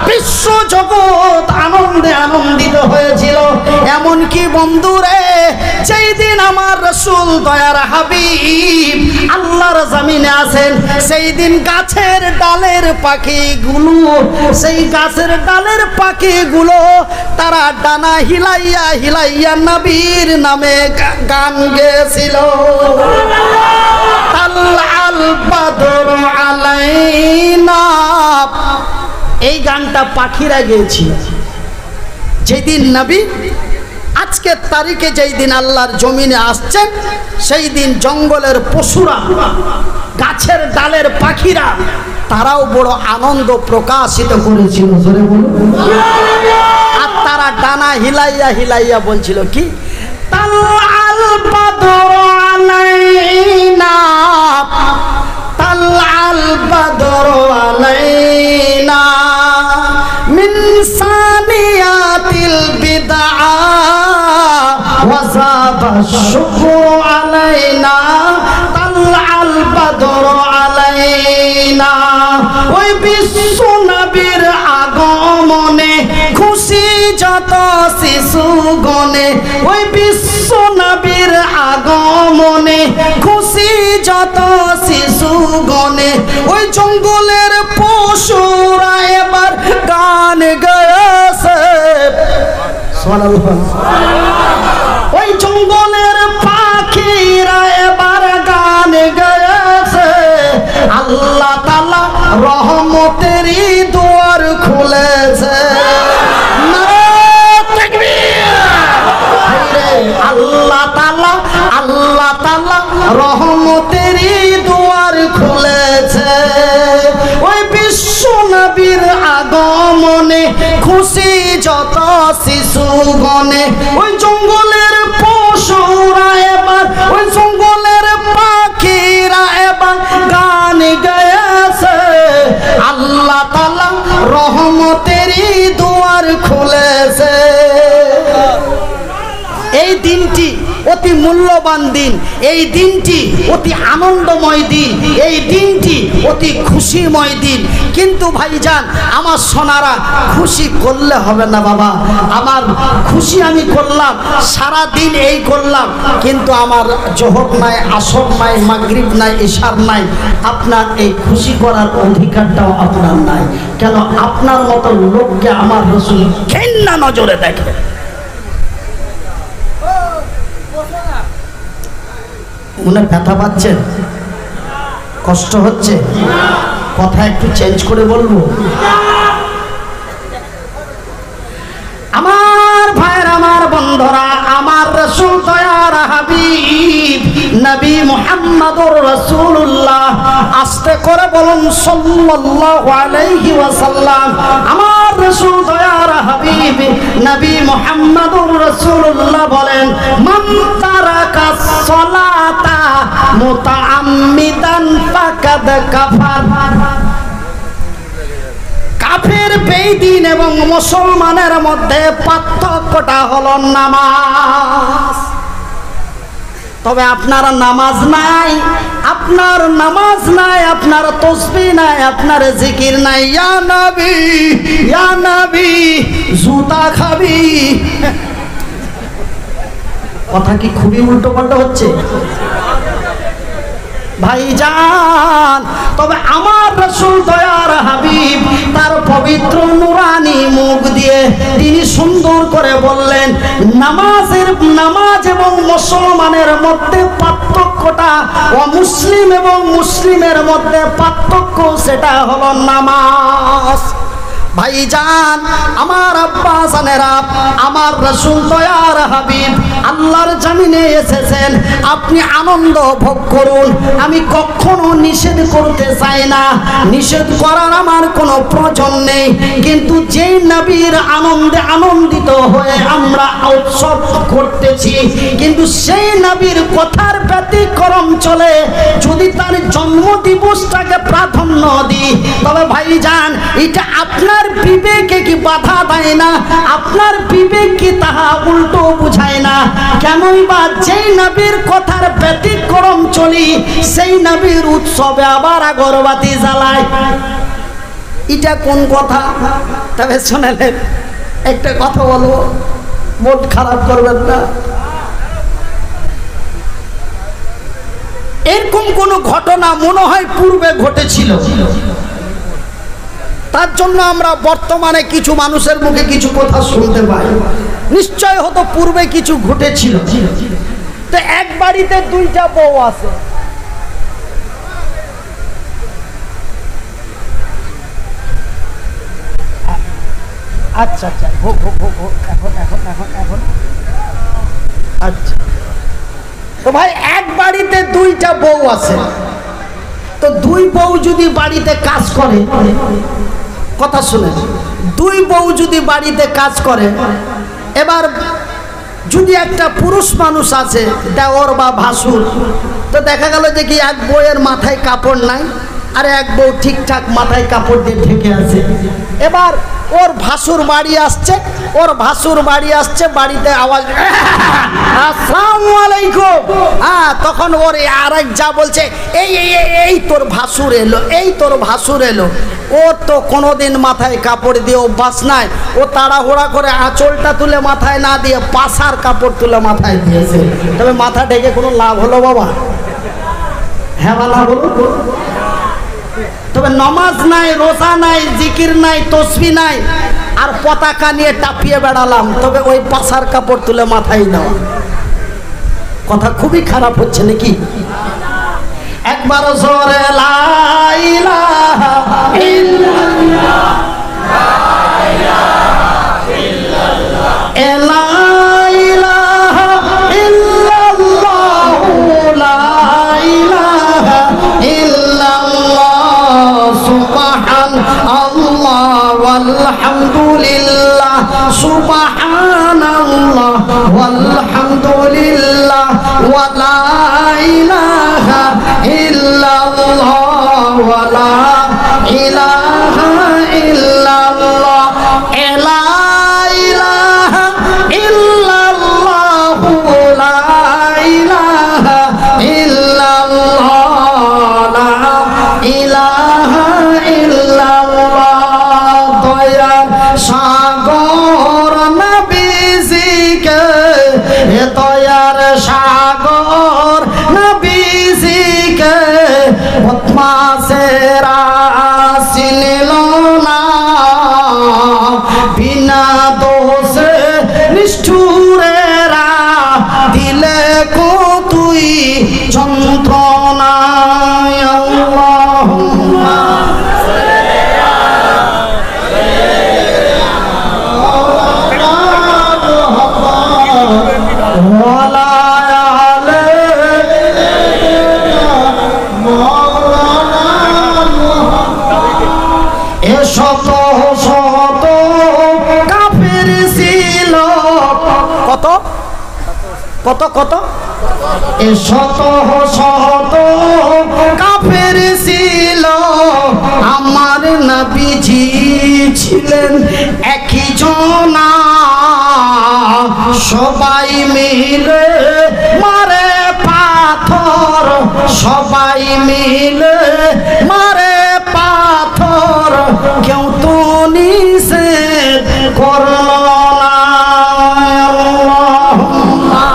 বিশ্ব জগৎ আনন্দে আনন্দিত হয়েছিল। এমনকি বন্ধুরে, যেই দিন আমার রাসূল দয়ার হাবিব আল্লাহর জমিনে আছেন, সেই দিন গাছের ডালের পাখিগুলো, সেই গাছের ডালের পাখিগুলো তারা ডানা হিলাইয়া হিলাইয়া নবীর নামে গান গেয়েছিল। তাল্লাল বাদরু আলাইনা, এই গানটা পাখিরা গেয়েছিল। যেদিন নবী আজকের তারিখে যেই দিন আল্লাহর জমিনে আসছেন, সেই দিন জঙ্গলের পশুরা, গাছের ডালের পাখিরা তারাও বড় আনন্দ প্রকাশিত করেছিল। আর তারা ডানা হিলাইয়া হিলাইয়া বলছিল কি, তাল্লাল বাদরু আলাইনা, তাল্লাল বাদরু আলাইনা মিন সানিয়াতিল বিদআ ওয়া যাবা শুকরু আলাইনা, তাল্লাল বাদরু আলাইনা। ওই বিশ্ব নবীর আগমনে খুশি যত শিশু গনে, ওই বিশ্ব নবীর আগমনে খুশি যত শিশু গনে, ওই জঙ্গলের পশুরা এবার গান গেয়েছে। ওই জঙ্গলের পাখিরা এবার গান গেয়েছে। আল্লাহ তাআলা রহমতেরই দুয়ার খুলেছে। আল্লাহ তাআলা, আল্লাহ তাআলা রহমতেরই দুয়ার খুলেছে। ওই বিশ্ব নবীর আগমনে খুশি যত শিশু গনে, ওই জঙ্গলের পশুরা এবার, ওই জঙ্গলের পাখিরা এবার গান গেয়েছে। আল্লাহ তাআলা রহমতেরই দুয়ার খুলেছে। এই দিনটি অতি মূল্যবান দিন, এই দিনটি অতি আনন্দময় দিন, এই দিনটি অতি খুশিময় দিন। কিন্তু ভাইজান আমার সোনারা, খুশি করলে হবে না বাবা। আমার খুশি আমি করলাম, সারা দিন এই করলাম, কিন্তু আমার জোহর নাই, আসর নাই, মাগরিব নাই, ইশার নাই। আপনার এই খুশি করার অধিকারটাও আপনার নাই। কেন? আপনার মতো লোককে আমার রাসূল ঘৃণা নজরে দেখে। মনে ব্যথা পাচ্ছেন? কষ্ট হচ্ছে? কথা একটু চেঞ্জ করে বলবো? আমার ভাইয়ের, আমার বন্ধুরা, আমার রাসূল দয়ার হাবিব নবী মুহাম্মদুর রাসূলুল্লাহ, আস্তে করে বলুন সাল্লাল্লাহু আলাইহি ওয়াসাল্লাম। আমার রাসূল দয়ার হাবিব নবী মুহাম্মদুর রাসূলুল্লাহ বলেন, মান তারাকা সালাতা মুতাআম্মিদান ফাকাদ কাফার। কাফের, বেঈমান এবং মুসলমানের মধ্যে পার্থক্যটা হলো নামাজ। তবে আপনার নামাজ নাই, আপনার নামাজ নাই, আপনার তাসবিহ নাই, আপনার জিকির নাই। ইয়া নবী, ইয়া নবী, জুতা খাবি। কথা কি খুবই উল্টো পাল্টা হচ্ছে ভাইজান? তবে আমার রাসূল দয়ার হাবিব তার পবিত্র নুরানি মুখ দিয়ে তিনি সুন্দর করে বললেন, নামাজ এবং মুসলমানের মধ্যে পার্থক্যটা, অমুসলিম এবং মুসলিমের মধ্যে পার্থক্য, সেটা হলো নামাজ। ভাইজান, আমার আব্বা জানেরা, আমার রাসূল দয়ার হাবিব আল্লাহর জমিনে এসেছেন, আপনি আনন্দ ভোগ করুন। আমি কখনো নিষেধ করতে চাই না, নিষেধ করার আমার কোনো প্রয়োজন নেই। কিন্তু যেই নবীর আনন্দে আনন্দিত হয়ে আমরা উৎসব করতেছি, কিন্তু সেই নবীর কথার ব্যতিক্রম চলে যদি তার জন্মদিবসটাকে প্রাধান্য দিই, তবে ভাইজান এটা আপনার বিবেকে কি বাধা দেয় না? আপনার বিবেক কি তাহা উল্টো বুঝায় না? কেনই বা যেই নবীর কথার ব্যতিক্রম চলি, সেই নবীর উৎসবে আবার আগরবাতি জ্বালায়। এটা কোন কথা? তবে শোনালেন একটা কথা বলবো, মন খারাপ করবেন না। এরকম কোন ঘটনা মনে হয় পূর্বে ঘটেছিল, তার জন্য আমরা বর্তমানে কিছু মানুষের মুখে কিছু কথা শুনতে পাই। নিশ্চয় হতো পূর্বে কিছু ঘটেছিল। তো এক বাড়িতে দুইটা বউ আছে। আচ্ছা আচ্ছা, এখন আচ্ছা। তো ভাই এক বাড়িতে দুইটা বউ আছে, তো দুই বউ যদি বাড়িতে কাজ করে, কথা শুনে, দুই বউ যদি বাড়িতে কাজ করে, এবার যদি একটা পুরুষ মানুষ আছে দেওর বা ভাসুর, তো দেখা গেল যে কি এক বউয়ের মাথায় কাপড় নাই আর এক বউ ঠিকঠাক মাথায় কাপড় দিয়ে ঢেকে আছে। এবার ওর ভাসুর বাড়ি আসছে, ওর ভাসুর বাড়ি আসছে, বাড়িতে আওয়াজ আসসালামু আলাইকুম। হ্যাঁ, তখন ওর আরেক যা বলছে এই এই এই তোর ভাসুর এলো, এই তোর ভাসুর এলো। ওর তো কোনোদিন মাথায় কাপড় দিয়ে অভ্যাস নাই, ও তাড়াহুড়া করে আঁচলটা তুলে মাথায় না দিয়ে পাশার কাপড় তুলে মাথায় দিয়েছে। তবে মাথা ঢেকে কোনো লাভ হলো বাবা? হ্যাঁ বা না বলুন? তবে নমাজ নাই, রোজা নাই, জিকির নাই, তসবিহ নাই, আর পতাকা নিয়ে টাপিয়ে বেড়ালাম, তবে ওই পাশার কাপড় তুলে মাথায় দেওয়া। কথা খুবই খারাপ হচ্ছে নাকি? একবার জোরে লা ইলাহা ইল্লাল্লাহ, লা ইলাহা ইল্লাল্লাহ, লা ইলাহা ইল্লাল্লাহ, সুবহানাল্লাহ ওয়ালহামদুলিল্লাহ, সুবহানাল্লাহ ওয়ালহামদুলিল্লাহ, ওয়া লা ইলাহা ইল্লাল্লাহ, ওয়া লা ইলাহা ইল্লাল্লাহ, লা ইলাহা ইল্লাল্লাহ, লা ইলাহা ইল্লাল্লাহ, লা ইলাহা ইল্লাল্লাহ। দয়ার সাগর নবীজিকে, দয়ার সাগর নবীজিকে বদমাশেরা চিনল না, বিনা দোষে নিষ্ঠুরেরা দিলে কো তুই যন্ত্রণা। আল্লাহুম্মা শত শত কাফের ছিল, কত কত কত, শত শত কাফের ছিল, আমার নবীজি ছিলেন একই জনা, সবাই মিলে মারে পাথর, সবাই মিলে মারে পাথর, কেউ তো নিষেধ করল না। আল্লাহুম্মা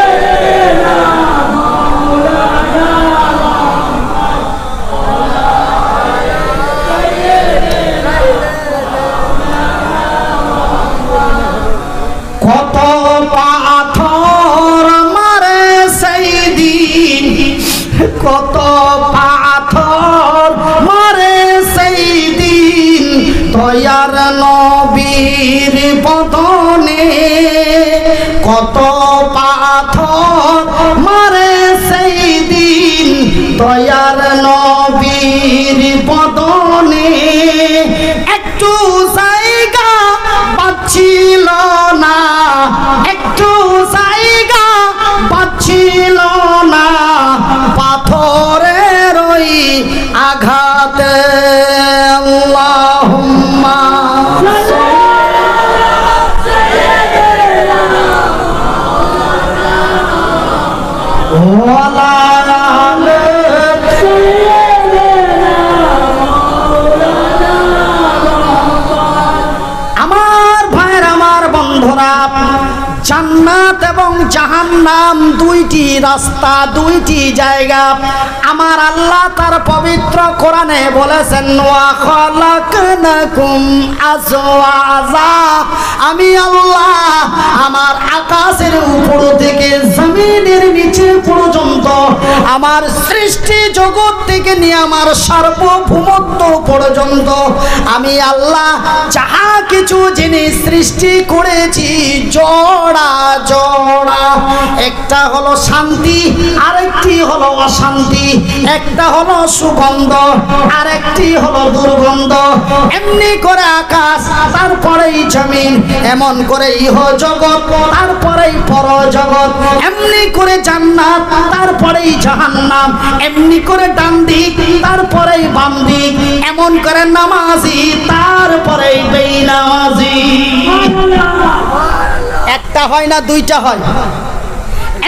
সাইয়্যিদিনা মাওলানা কত পাথর মারে সেই দিন, কত পাথর মারে সেই দিন, দয়ার নবীর বদনে, কত পাথর মারে সেই দিন, দয়ার নবীর বদনে, একটু জায়গা বাঁচছিল না, একটু জায়গা বাঁচছিল না, পাথরের ওই আঘাতে। আল্লাহুম্মা ওয়া লা জাহান্নাম দুইটি রাস্তা, দুইটি জায়গা। আমার আল্লাহ তার পবিত্র কোরআনে বলেছেন ওয়া খালাকনাকুম আজওয়াজা, আমি আল্লাহ আমার আকাশের উপর থেকে জমিনের নিচে পর্যন্ত আমার সৃষ্টি জগৎ থেকে নিয়ে আমার সার্বভৌমত্ব পর্যন্ত আমি আল্লাহ যাহা কিছু জিনিস সৃষ্টি করেছি জোড়া জোড়া, একটা হলো শান্তি, আরেকটি হলো অশান্তি, একটা হলো সুগন্ধ, আরেকটি হলো দুর্গন্ধ। এমনি করে আকাশ, তারপরেই জমিন, এমন করে ইহ জগৎ, তারপরেই পর জগৎ, এমনি করে জান্নাত, তারপরেই জাহান্নাম, এমনি করে ডান দিক, তারপরেই বাম দিক, এমন করে নামাজি, তারপরেই বেনামাজি। একটা হয় না, দুইটা হয়।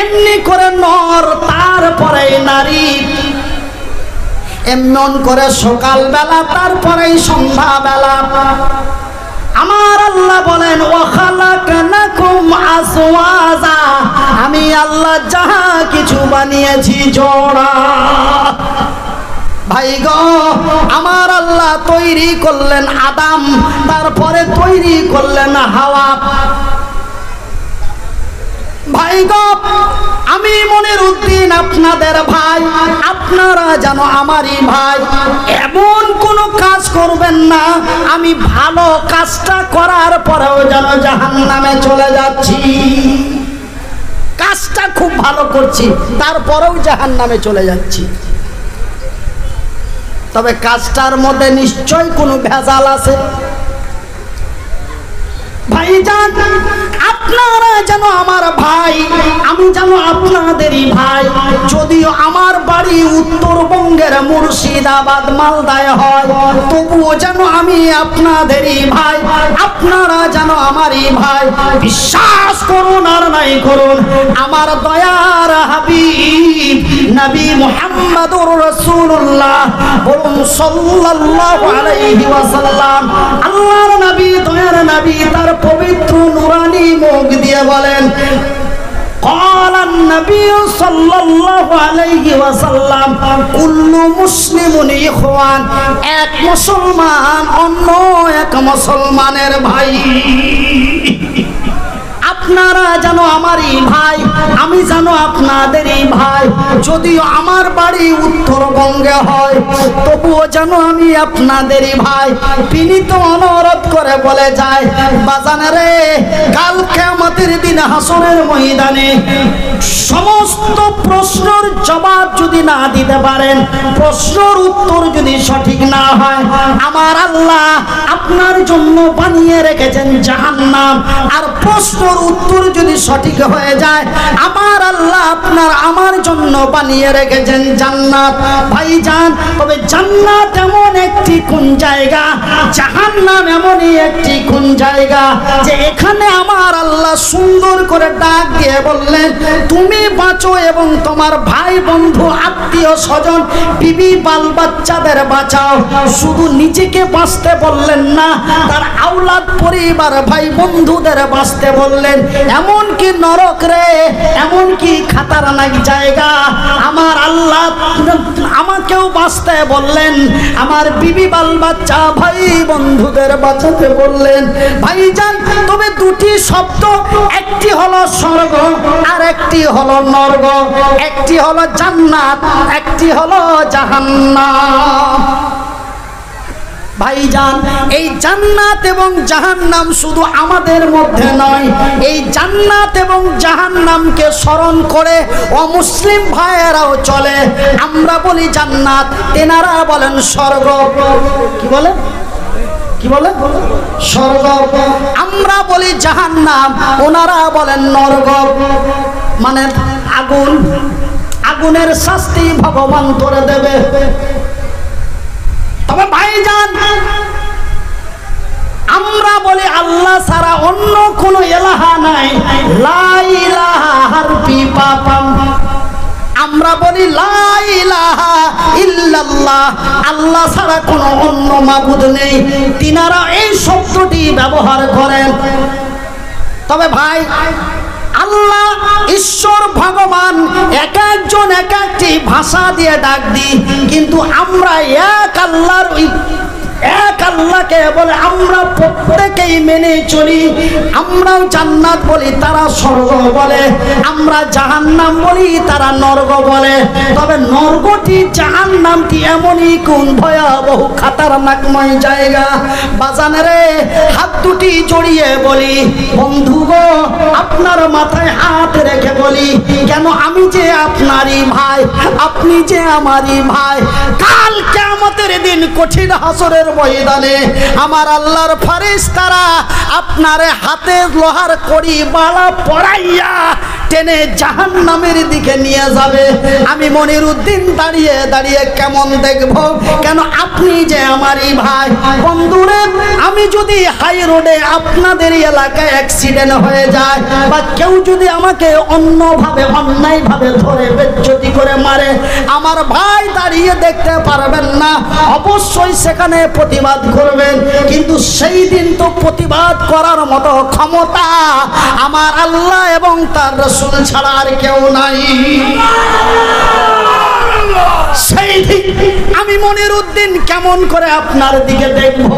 এমনি করে নর, তারপরে নারী, এমন করে সকালবেলা, তারপরেই সন্ধ্যাবেলা। আমার আল্লাহ বলেন ওয়া খালাকনাকুম আজওয়াজা, আমি আল্লাহ যাহা কিছু বানিয়েছি জোড়া। ভাই গো, আমার আল্লাহ তৈরি করলেন আদম, তারপরে তৈরি করলেন হাওয়া। ভাই গো, আমি মনিরউদ্দিন আপনাদের ভাই, আপনারা জানো আমারই ভাই। এমন কোনো কাজ করবেন না আমি ভালো কাজটা করার পরেও যেন জাহান্নামে চলে যাচ্ছি। কাজটা খুব ভালো করছি, তারপরেও জাহান্নামে চলে যাচ্ছি। তবে কাজটার মধ্যে নিশ্চয় কোনো ভেজাল আছে। ভাইজান, আপনারা যেন আমার ভাই, আমি যেন আপনাদেরই ভাই। যদিও আমার বাড়ি উত্তরবঙ্গের মুর্শিদাবাদ মালদায় হয়, তবুও যেন আমি আপনাদেরই ভাই, আপনারা যেন আমারই ভাই। বিশ্বাস করুন আর নাই করুন, আমার দয়ার হাবিব নবী মুহাম্মদুর রাসূলুল্লাহ বলুন সাল্লাল্লাহু আলাইহি ওয়াসাল্লাম, আল্লাহর নবী, দয়ার নবী, তার পবিত্র নুরানি মুখ দিয়ে বলেন قال النبي صلى الله عليه وسلم كل مسلم إخوان, এক মুসলমান অন্য এক মুসলমানের ভাই। আপনারা যেন আমারই ভাই, আমি যেন আপনাদেরই ভাই। যদিও আমার বাড়ি উত্তরবঙ্গে হয়, তবুও যেন আমি আপনাদেরই ভাই। বিনীত অনুরোধ করে বলে যায়, বাজানে রে, কাল কিয়ামতের দিন হাসরের ময়দানে সমস্ত প্রশ্নের জবাব যদি না দিতে পারেন, প্রশ্নের উত্তর যদি সঠিক না হয়, আমার আল্লাহ আপনার জন্য বানিয়ে রেখেছেন জাহান্নাম। আর প্রশ্নের উত্তর যদি সঠিক হয়ে যায়, আমার আল্লাহ আপনার আমার জন্য বানিয়ে রেখেছেন জান্নাত। ভাইজান, তবে জান্নাত এমন একটি কোন জায়গা, জাহান্নাম এমনই একটি কোন জায়গা, যে এখানে আমার আল্লাহ সুন্দর করে ডাক দিয়ে বললেন, তুমি বাঁচো এবং তোমার ভাই বন্ধু আত্মীয় স্বজন বিবি বাল বাচ্চাদের বাঁচাও। শুধু নিজেকে বাঁচতে বললেন না, তার আওলাদ পরিবার ভাই বন্ধুদের বাঁচতে বললেন। এমন কি নরক রে, এমন কি খাতারনাক জায়গা, আমার আল্লাহ আমাকেও বাঁচতে বললেন, আমার বিবি বাল বাচ্চা ভাই বন্ধুদের বাঁচাতে বললেন। ভাইজান, তবে দুটি শব্দ, একটি হলো স্বর্গ আর একটি হলো নরক, একটি হলো জান্নাত, একটি হলো জাহান্নাম। ভাইজান, এই জান্নাত এবং জাহান্নাম শুধু আমাদের মধ্যে নয়, এই জান্নাত এবং জাহান্নামকে স্মরণ করে অমুসলিম ভাইয়েরাও চলে। আমরা বলি জান্নাত, তেনারা বলেন স্বর্গ। কি বলে? কি বলে? স্বর্গ। আমরা বলি জাহান্নাম, ওনারা বলেন নরক, মানে আগুন। আগুনের শাস্তি ভগবান করে দেবে। তবে ভাইজান, আমরা বলি আল্লাহ ছাড়া অন্য কোনো ইলাহা নাই, লা ইলাহা হারফি পাপাম। আমরা বলি লা ইলাহা ইল্লাল্লাহ, আল্লাহ ছাড়া কোনো অন্য মাবুদ নেই। তিনারা এই শব্দটি ব্যবহার করেন। তবে ভাই, আল্লাহ ঈশ্বর ভগবান এক একজন এক একটি ভাষা দিয়ে ডাক দিই, কিন্তু আমরা এক আল্লাহর এক আল্লাহকে বলে আমরা প্রত্যেকেই মেনে চলি। আমরাও জান্নাত বলি, তারা স্বর্গ বলে। আমরা জাহান্নাম বলি, তারা নরক বলে। তবে নরকটি জাহান্নামটি এমনই কোন ভয়াবহ খাতারনাকময় জায়গা। বাজানেরে হাত দুটি জড়িয়ে বলি, বন্ধু গো, আপনার মাথায় হাত রেখে বলি, কেন আমি যে আপনারই ভাই, আপনি যে আমারই ভাই। কাল কিয়ামতের দিন কঠিন হাসরের ময়দানে আমার আল্লাহর ফেরেশতারা আপনার হাতে লোহার কড়ি বালা পড়াইয়া টেনে জাহান্নামের দিকে নিয়ে যাবে। আমি মনিরউদ্দিন দাঁড়িয়ে দাঁড়িয়ে কেমন দেখব, কেন আপনি যে আমারই ভাই। বন্ধুরে, আমি যদি হাই রোডে আপনাদের এলাকায় অ্যাক্সিডেন্ট হয়ে যায়, বা কেউ যদি আমাকে অন্যভাবে অন্যায়ভাবে ধরে বেজ্জতি করে মারে, আমার ভাই দাঁড়িয়ে দেখতে পারবেন না, অবশ্যই সেখানে প্রতিবাদ করবেন। কিন্তু সেই দিন তো প্রতিবাদ করার মতো ক্ষমতা আমার আল্লাহ এবং তার রাসূল ছাড়া আর কেউ নাই। সেই দিন আমি মনিরউদ্দিন কেমন করে আপনার দিকে দেখব,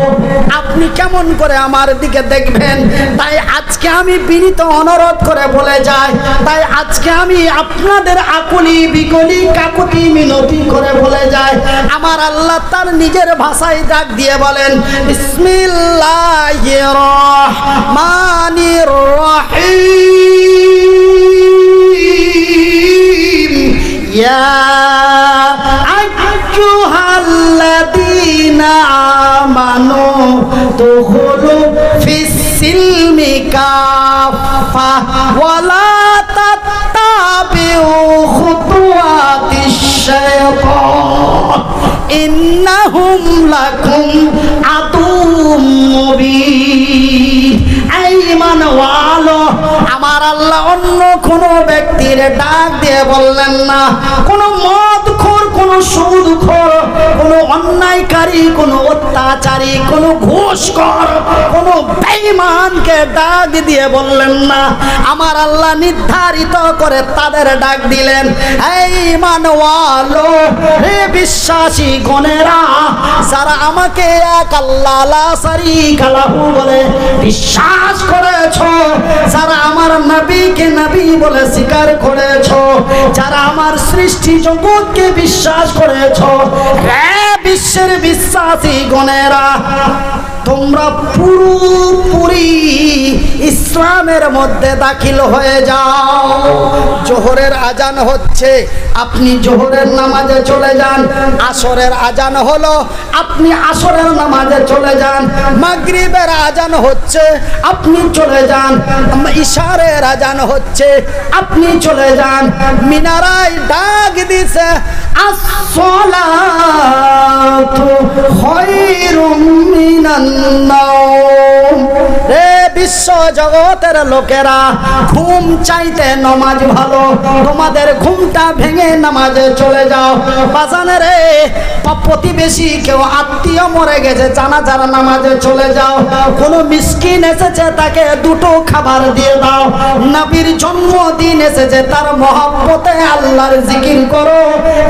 আপনি কেমন করে আমার দিকে দেখবেন। তাই আজকে আমি বিনীত অনুরোধ করে বলে যাই, তাই আজকে আমি আপনাদের আকুলি বিকলি কাকুতি মিনতি করে বলে যাই, আমার আল্লাহ তার নিজের ভাষায় ডাক দিয়ে বলেন, বিসমিল্লাহির রহমানির রহিম, ইয়া আইয়ুহাল্লাযীনা আমানু দুখুলু ফিস-সিলমি কাফা ওয়া লা তাত্তাবিউ খুতুওয়াতিশ শাইতান ইন্নাহুম লাকুম আদুউম মুবিন। এই মানওয়ালো, আমার আল্লাহ অন্য কোন ব্যক্তির ডাক দিয়ে বললেন না, কোন মদখোর, কোন সুদখোর, কোন অন্যায়কারী, কোন অত্যাচারী, কোন ঘুষখোর, কোন বেঈমানকে ডাক দিয়ে বললেন না। আমার আল্লাহ নির্ধারিত করে তাদের ডাক দিলেন, এই মানওয়ালো, হে বিশ্বাসী গণেরা, যারা আমাকে এক আল্লাহ লা শারীকা লাহু বলে বিশ্বাস করেছো, যারা আমার নবীকে নবী বলে স্বীকার করেছো, যারা আমার সৃষ্টি জগৎকে বিশ্বাস করেছো, হে বিশ্বের বিশ্বাসী গণেরা, তোমরা পুরোপুরি ইসলামের মধ্যে দাখিল হয়ে যাও। জোহরের আজান হচ্ছে, আপনি জোহরের নামাজে চলে যান। আসরের আজান হলো, আপনি আসরের নামাজে চলে যান। মাগরিবের আজান হচ্ছে, আপনি চলে যান। ইশারের আজান হচ্ছে, আপনি চলে যান। মিনারায় ডাক দিছে, আসসালাতু খায়রুম মিনান নাওম। রে বিশ্ব জগতের লোকেরা, ঘুম চাইতে নামাজ ভালো, তোমাদের ঘুমটা ভেঙে নামাজে চলে যাও। বাজানে রে, প্রতিবেশী কেউ আত্মীয় মরে গেছে, জানাজার নামাজে চলে যাও। কোনো মিসকিন এসেছে, তাকে দুটো খাবার দিয়ে দাও। নবীর জন্মদিন এসেছে, তার মহব্বতে আল্লাহর জিকির করো,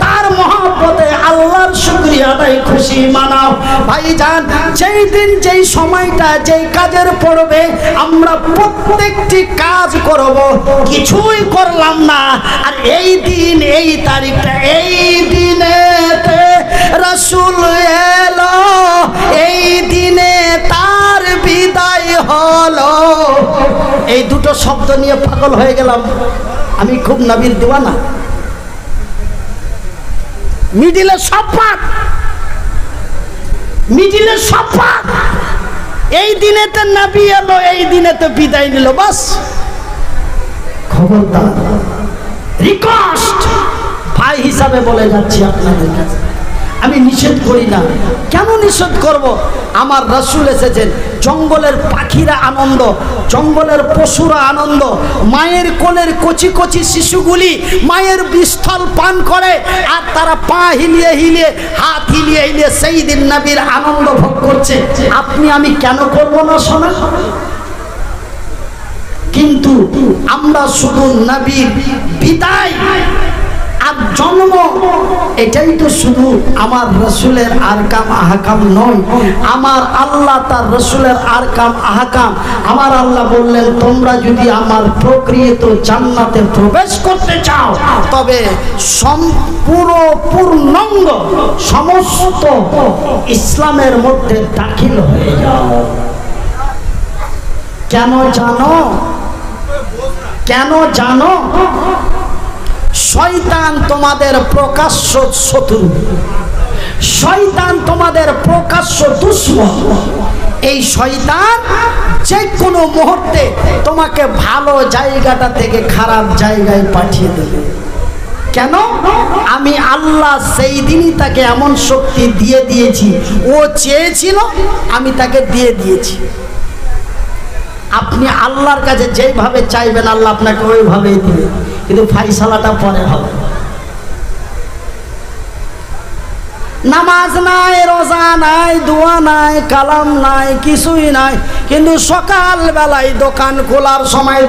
তার মহব্বতে আল্লাহর শুকরিয়া আদায়, খুশি মানাও। ভাইজান, যেই দিন যেই সময়টা যেই কাজের পড়বে, আমরা প্রত্যেকটি কাজ করব, কিছুই করলাম না। আর এই দিন, এই তারিখটা, এই দিনেতে রাসূল এলো, এই দিনে তার বিদায় হলো। এই দুটো শব্দ নিয়ে পাগল হয়ে গেলাম। আমি খুব নবীর দিওয়ানা। মিডিলে সব পাক, মিডিলে সব পাক। এই দিনেতে নবী এলো, এই দিনেতে বিদায় নিল, বাস। খবরদার, রিকোয়েস্ট ভাই হিসাবে বলে যাচ্ছি আপনাদের কাছে, আমি নিষেধ করি না। কেন নিষেধ করব? আমার রাসূল এসেছেন, জঙ্গলের পাখিরা আনন্দ, জঙ্গলের পশুরা আনন্দ, মায়ের কোলের কচি কচি শিশুগুলি মায়ের বিস্থল পান করে, আর তারা পা হিলিয়ে হিলিয়ে, হাত হিলিয়ে হিলিয়ে সেই দিন নবীর আনন্দ ভোগ করছে। আপনি আমি কেন করব না? শোনা, কিন্তু আমরা শুধু নবীর বিদায় আর জন্ম, এটাই তো শুধু আমার রসুলের আরকাম আহকাম নয়। আমার আল্লাহ তার রসুলের আরকাম আহকাম, আমার আল্লাহ বললেন তোমরা যদি আমার প্রকৃত জান্নাতে প্রবেশ করতে চাও তবে পূর্ণাঙ্গ সমস্ত ইসলামের মধ্যে দাখিল হয়ে যাও। কেন জানো? কেন জানো? শয়তান তোমাদের প্রকাশ্য শত্রু, শয়তান তোমাদের প্রকাশ্য দুশমন। এই শয়তান যে কোনো মুহূর্তে তোমাকে ভালো জায়গাটা থেকে খারাপ জায়গায় পাঠিয়ে দেবে। কেন? আমি আল্লাহ সেই দিনই তাকে এমন শক্তি দিয়ে দিয়েছি, ও চেয়েছিল আমি তাকে দিয়ে দিয়েছি। আপনি আল্লাহর কাছে যেইভাবে চাইবেন আল্লাহ আপনাকে ওইভাবেই দিবে, কিন্তু ফাইসালাটা পরে হবে। নামাজ নাই, রোজা নাই, দোয়া নাই, কালাম নাই, কিছুই নাই, কিন্তু সকাল বেলায় দোকান খোলার সময়